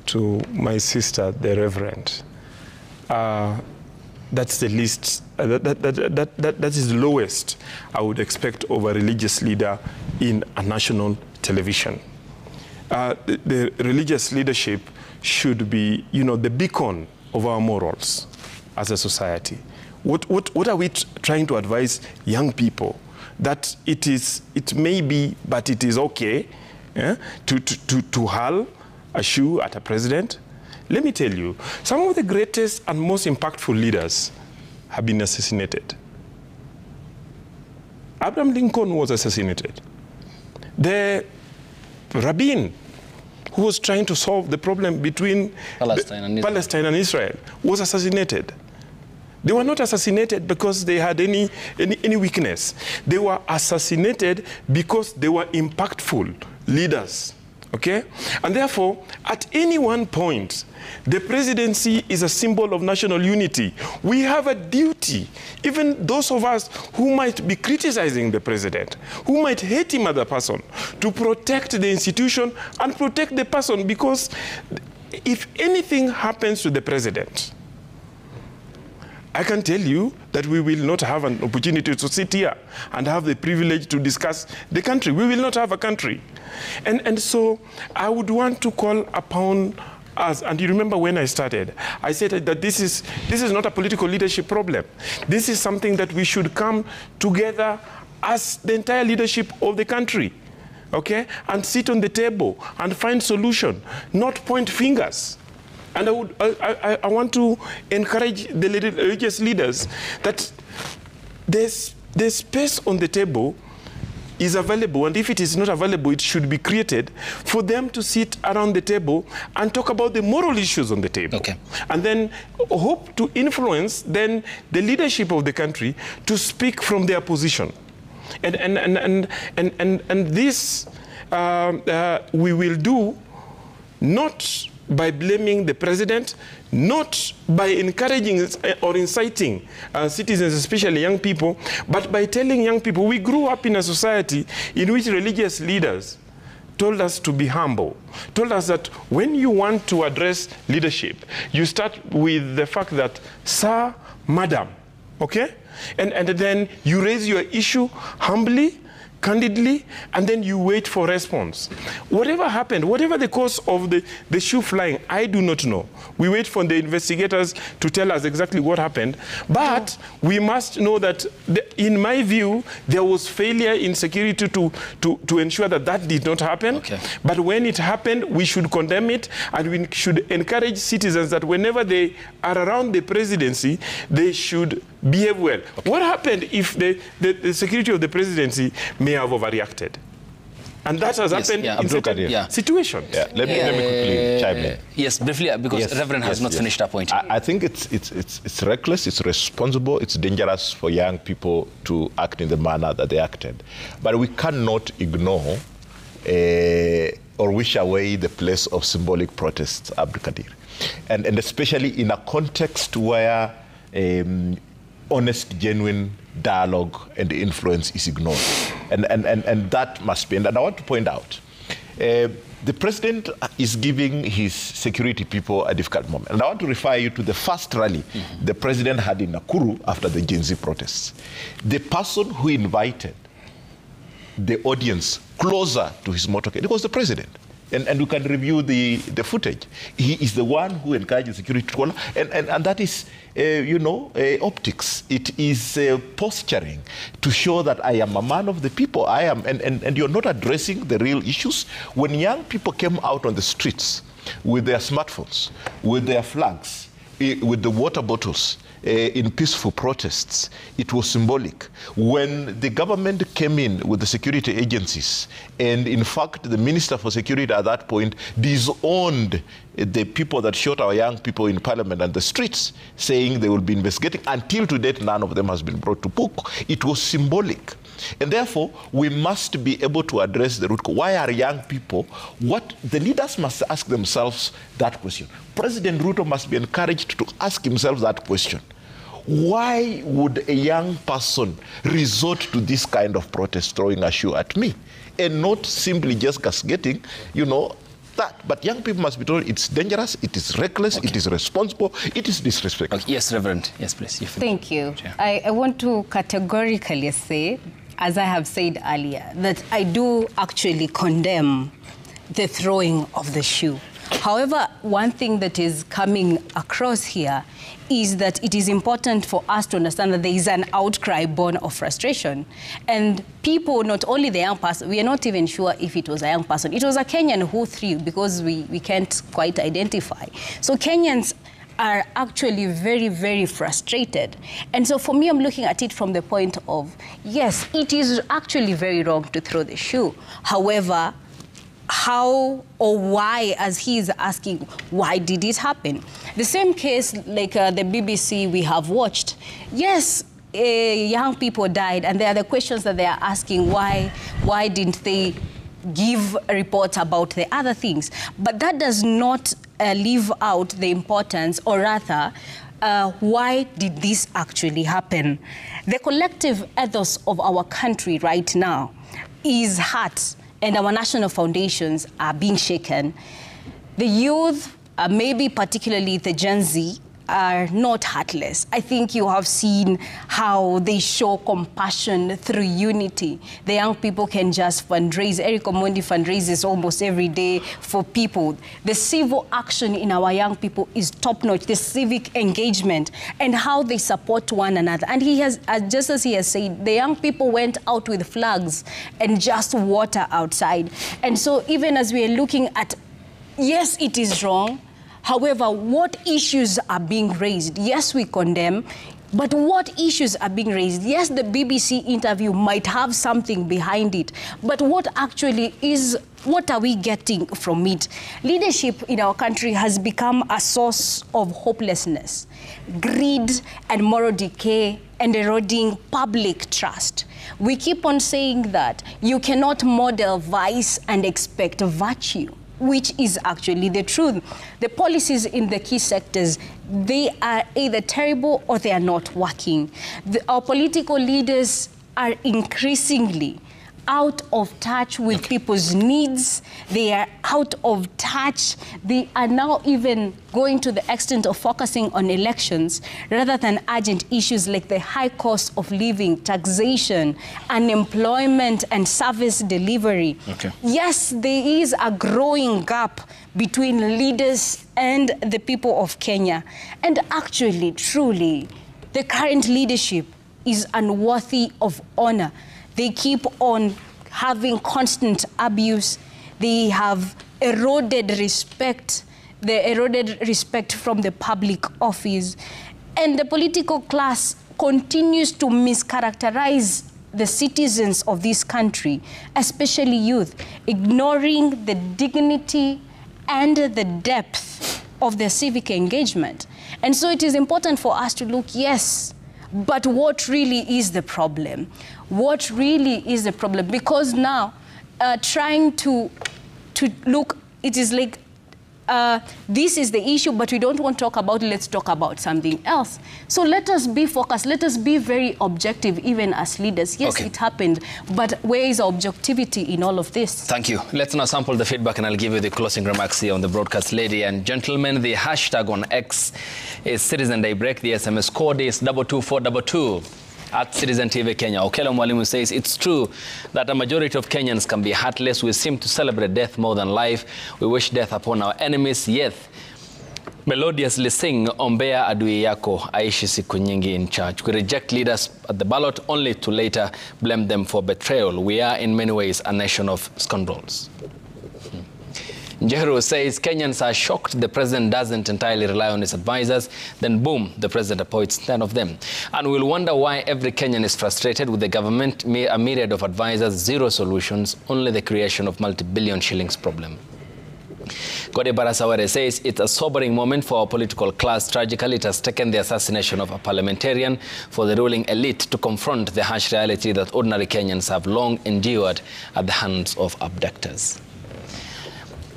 to my sister, the Reverend, that's the least, that is the lowest I would expect of a religious leader in a national television. The religious leadership should be, the beacon of our morals as a society. What are we trying to advise young people? That it may be, but it is okay to hurl a shoe at a president? Let me tell you, some of the greatest and most impactful leaders have been assassinated. Abraham Lincoln was assassinated. The rabbin who was trying to solve the problem between Palestine and Israel was assassinated. They were not assassinated because they had any weakness. They were assassinated because they were impactful leaders. Okay? And therefore, at any one point, the presidency is a symbol of national unity. We have a duty, even those of us who might be criticizing the president, who might hate him as a person, to protect the institution and protect the person, because if anything happens to the president, I can tell you that we will not have an opportunity to sit here and have the privilege to discuss the country. We will not have a country. And so I would want to call upon us, and you remember when I started, I said that this is not a political leadership problem. This is something that we should come together as the entire leadership of the country, okay, and sit on the table and find solution, not point fingers. And I want to encourage the religious leaders that there's space on the table is available, and if it is not available, it should be created for them to sit around the table and talk about the moral issues on the table. Okay. And then hope to influence then the leadership of the country to speak from their position. And this we will do not by blaming the president, not by encouraging or inciting citizens, especially young people, but by telling young people, we grew up in a society in which religious leaders told us to be humble, told us that when you want to address leadership, you start with the fact that, sir, madam, okay? And then you raise your issue humbly, candidly, and then you wait for response. Whatever happened, whatever the cause of the shoe flying, I do not know. We wait for the investigators to tell us exactly what happened. But we must know that, in my view, there was failure in security to ensure that that did not happen. Okay. But when it happened, we should condemn it, and we should encourage citizens that whenever they are around the presidency, they should behave well. Okay. What happened if the security of the presidency may have overreacted? And that has happened in certain situations. Yeah. Let me quickly chime in. Yes, briefly, because Reverend has not finished that point. I think it's reckless, it's irresponsible, it's dangerous for young people to act in the manner that they acted. But we cannot ignore or wish away the place of symbolic protests, Abdul Kadir. And especially in a context where honest, genuine dialogue and influence is ignored. And that must be, and I want to point out, the president is giving his security people a difficult moment. And I want to refer you to the first rally the president had in Nakuru after the Gen Z protests. The person who invited the audience closer to his motorcade, it was the president. And you can review the footage. He is the one who encouraged the security to call, and that is, optics. It is posturing to show that I am a man of the people. I am, and you're not addressing the real issues. When young people came out on the streets with their smartphones, with their flags, with the water bottles, in peaceful protests, it was symbolic. When the government came in with the security agencies, and in fact the Minister for Security at that point disowned the people that shot our young people in Parliament and the streets, saying they will be investigating. Until to date, none of them has been brought to book. It was symbolic. And therefore, we must be able to address the root cause. Why are young people? What the leaders must ask themselves that question. President Ruto must be encouraged to ask himself that question. Why would a young person resort to this kind of protest, throwing a shoe at me, and not simply just cascating, that? But young people must be told it's dangerous, it is reckless, it is irresponsible, it is disrespectful. Yes, Reverend. Yes, please. Thank you. I want to categorically say, as I have said earlier, that I do actually condemn the throwing of the shoe. However, one thing that is coming across here is that it is important for us to understand that there is an outcry born of frustration. And people, not only the young person, we are not even sure if it was a young person. It was a Kenyan who threw, because we can't quite identify. So Kenyans are actually very, very frustrated. And so for me, I'm looking at it from the point of, yes, it is actually very wrong to throw the shoe. However, how or why, as he is asking, why did it happen? The same case, like the BBC we have watched, yes, young people died, and there are the questions that they are asking, why didn't they give a report about the other things? But that does not leave out the importance, or rather, why did this actually happen? The collective ethos of our country right now is hurt, and our national foundations are being shaken. The youth, maybe particularly the Gen Z, are not heartless. I think you have seen how they show compassion through unity. The young people can just fundraise. Eric Omondi fundraises almost every day for people. The civil action in our young people is top-notch, the civic engagement and how they support one another. And he has, just as he has said, the young people went out with flags and just water outside. And so even as we are looking at, yes, it is wrong. However, what issues are being raised? Yes, we condemn, but what issues are being raised? Yes, the BBC interview might have something behind it, but what actually is, what are we getting from it? Leadership in our country has become a source of hopelessness, greed and moral decay, and eroding public trust. We keep on saying that you cannot model vice and expect virtue, which is actually the truth. The policies in the key sectors, they are either terrible or they are not working. Our political leaders are increasingly out of touch with people's needs. They are out of touch. They are now even going to the extent of focusing on elections rather than urgent issues like the high cost of living, taxation, unemployment, and service delivery. Okay. Yes, there is a growing gap between leaders and the people of Kenya. And actually, truly, the current leadership is unworthy of honor. They keep on having constant abuse. They have eroded respect. They eroded respect from the public office. And the political class continues to mischaracterize the citizens of this country, especially youth, ignoring the dignity and the depth of their civic engagement. And so it is important for us to look, yes, but what really is the problem? What really is the problem? Because now, trying to look, it is like, this is the issue, but we don't want to talk about it, let's talk about something else. So let us be focused, let us be very objective, even as leaders. Yes, it happened, but where is objectivity in all of this? Thank you. Let's now sample the feedback and I'll give you the closing remarks here on the broadcast. Ladies and gentlemen, the hashtag on X is Citizen Daybreak. The SMS code is 22422. At Citizen TV Kenya. Okelo Mwalimu says, it's true that a majority of Kenyans can be heartless. We seem to celebrate death more than life. We wish death upon our enemies, yet melodiously sing Ombea adui yako aishi siku nyingi in church. We reject leaders at the ballot only to later blame them for betrayal. We are in many ways a nation of scoundrels. Njeru says Kenyans are shocked the president doesn't entirely rely on his advisors. Then boom, the president appoints 10 of them. And we'll wonder why every Kenyan is frustrated with the government, a myriad of advisors, zero solutions, only the creation of multi-billion shillings problem. Kode Barasaware says it's a sobering moment for our political class. Tragically, it has taken the assassination of a parliamentarian for the ruling elite to confront the harsh reality that ordinary Kenyans have long endured at the hands of abductors.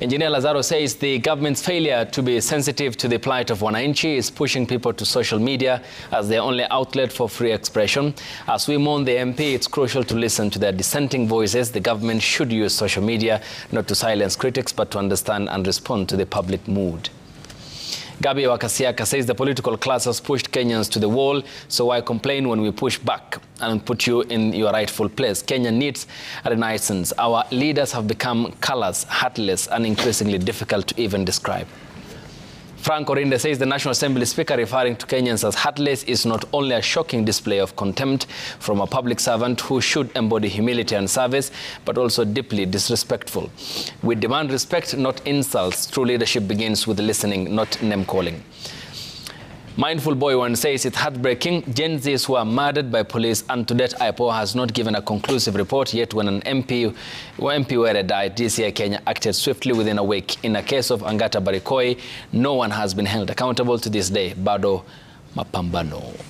Engineer Lazaro says the government's failure to be sensitive to the plight of wananchi is pushing people to social media as their only outlet for free expression. As we mourn the MP, it's crucial to listen to their dissenting voices. The government should use social media not to silence critics, but to understand and respond to the public mood. Gabi Wakasiaka says the political class has pushed Kenyans to the wall, so why complain when we push back and put you in your rightful place? Kenya needs a renaissance. Our leaders have become callous, heartless, and increasingly difficult to even describe. Frank Orinde says the National Assembly Speaker referring to Kenyans as heartless is not only a shocking display of contempt from a public servant who should embody humility and service, but also deeply disrespectful. We demand respect, not insults. True leadership begins with listening, not name-calling. Mindful Boy One says it's heartbreaking. Gen Zs were murdered by police, and to date IPO has not given a conclusive report, yet when an MP Were died, DCI Kenya acted swiftly within a week. In a case of Angata Barikoi, no one has been held accountable to this day. Bado Mapambano.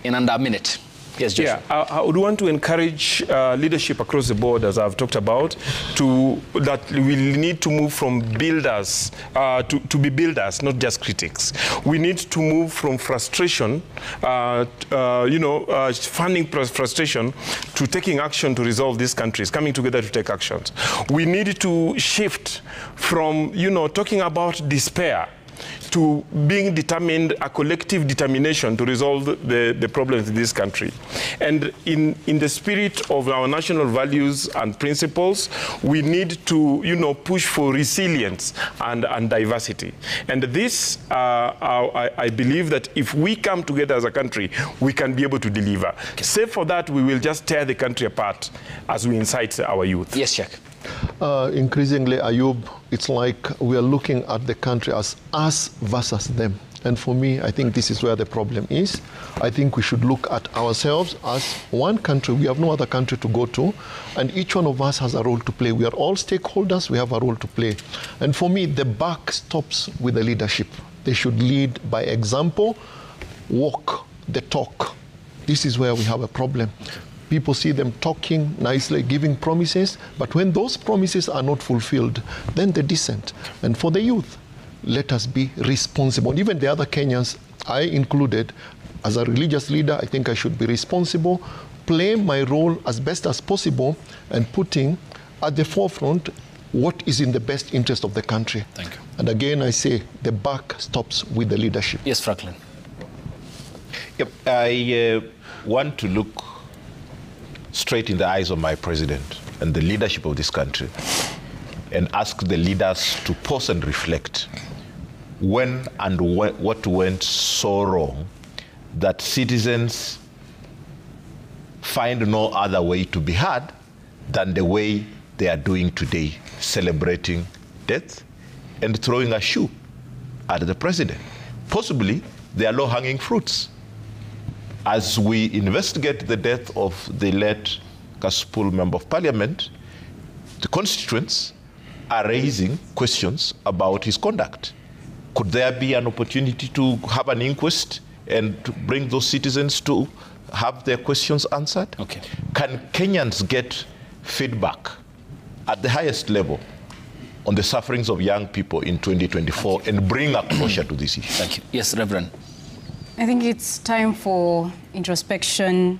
In under a minute. Yes, Joshua. Yeah, I would want to encourage leadership across the board, as I've talked about, that we need to move from builders to be builders, not just critics. We need to move from frustration, funding frustration, to taking action to resolve these countries, coming together to take actions. We need to shift from, talking about despair to being determined, a collective determination to resolve the problems in this country. And in the spirit of our national values and principles, we need to, push for resilience and diversity. And this, I believe that if we come together as a country, we can be able to deliver. Okay. Save for that, we will just tear the country apart as we incite our youth. Yes, Sheikh. Increasingly, Ayub, it's like we are looking at the country as us versus them. And for me, I think this is where the problem is. I think we should look at ourselves as one country. We have no other country to go to, and each one of us has a role to play. We are all stakeholders. We have a role to play. And for me, the buck stops with the leadership. They should lead by example, walk the talk. This is where we have a problem. People see them talking nicely, giving promises, but when those promises are not fulfilled, then they dissent. And for the youth, let us be responsible. And even the other Kenyans, I included, as a religious leader, I think I should be responsible play my role as best as possible and putting at the forefront what is in the best interest of the country. Thank you. And again, I say the buck stops with the leadership. Yes, Franklin. Yep, I want to look straight in the eyes of my president and the leadership of this country and ask the leaders to pause and reflect when and what went so wrong that citizens find no other way to be heard than the way they are doing today, celebrating death and throwing a shoe at the president. Possibly, they are low-hanging fruits. As we investigate the death of the late Kasipul Member of Parliament, the constituents are raising questions about his conduct. Could there be an opportunity to have an inquest and to bring those citizens to have their questions answered? Okay. Can Kenyans get feedback at the highest level on the sufferings of young people in 2024 and bring a closure to this issue? Thank you. Yes, Reverend. I think it's time for introspection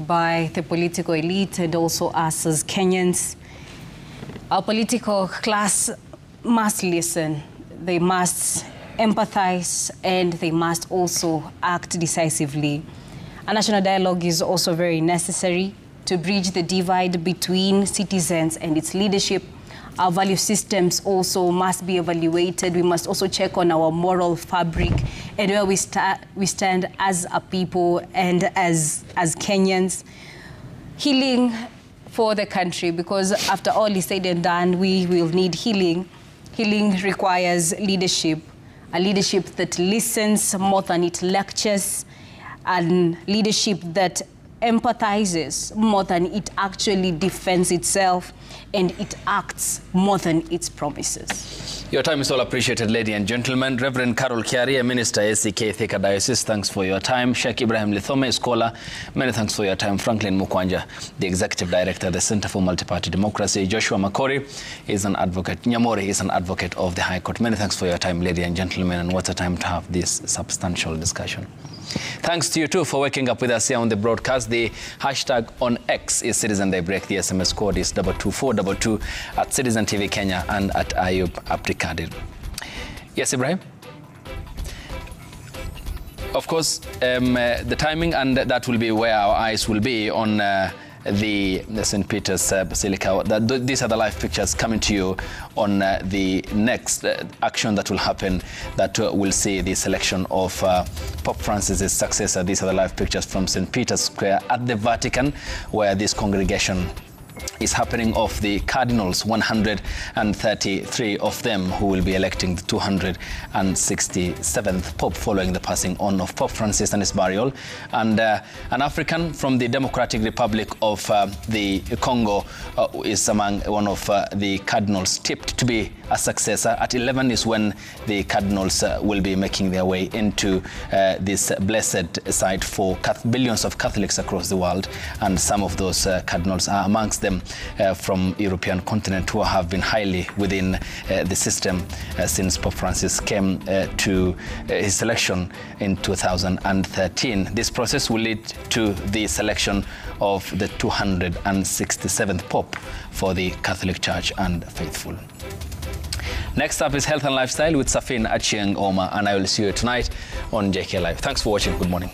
by the political elite and also us as Kenyans. Our political class must listen. They must empathize and they must also act decisively. A national dialogue is also very necessary to bridge the divide between citizens and its leadership. Our value systems also must be evaluated. We must also check on our moral fabric and where we stand as a people and as Kenyans. Healing for the country, because after all is said and done, we will need healing. Healing requires leadership, a leadership that listens more than it lectures, and leadership that empathizes more than it actually defends itself, and it acts more than it promises. Your time is all appreciated, ladies and gentlemen. Reverend Carol Kiari, Minister, ACK Thika Diocese, thanks for your time. Sheikh Ibrahim Lithome, Scholar, many thanks for your time. Franklin Mukwanja, the Executive Director of the Center for Multi-Party Democracy. Joshua Makori is an advocate. Nyamori is an advocate of the High Court. Many thanks for your time, ladies and gentlemen, and what a time to have this substantial discussion. Thanks to you too for waking up with us here on the broadcast. The hashtag on X is Citizen Daybreak. The SMS code is 22422 at Citizen TV Kenya and at Ayub Abdikadir. Yes, Ibrahim? Of course, the timing, and that will be where our eyes will be on the St. Peter's Basilica. These are the live pictures coming to you on the next action that will happen, that will see the selection of Pope Francis's successor. These are the live pictures from St. Peter's Square at the Vatican, where this congregation is happening, of the cardinals, 133 of them who will be electing the 267th Pope following the passing on of Pope Francis and his burial. And an African from the Democratic Republic of the Congo is among one of the cardinals tipped to be a successor. At 11 is when the cardinals will be making their way into this blessed site for billions of Catholics across the world, and some of those cardinals are amongst them from European continent who have been highly within the system since Pope Francis came to his selection in 2013. This process will lead to the selection of the 267th Pope for the Catholic Church and faithful. Next up is Health and Lifestyle with Safin Achieng Oma, and I will see you tonight on JK Live. Thanks for watching. Good morning.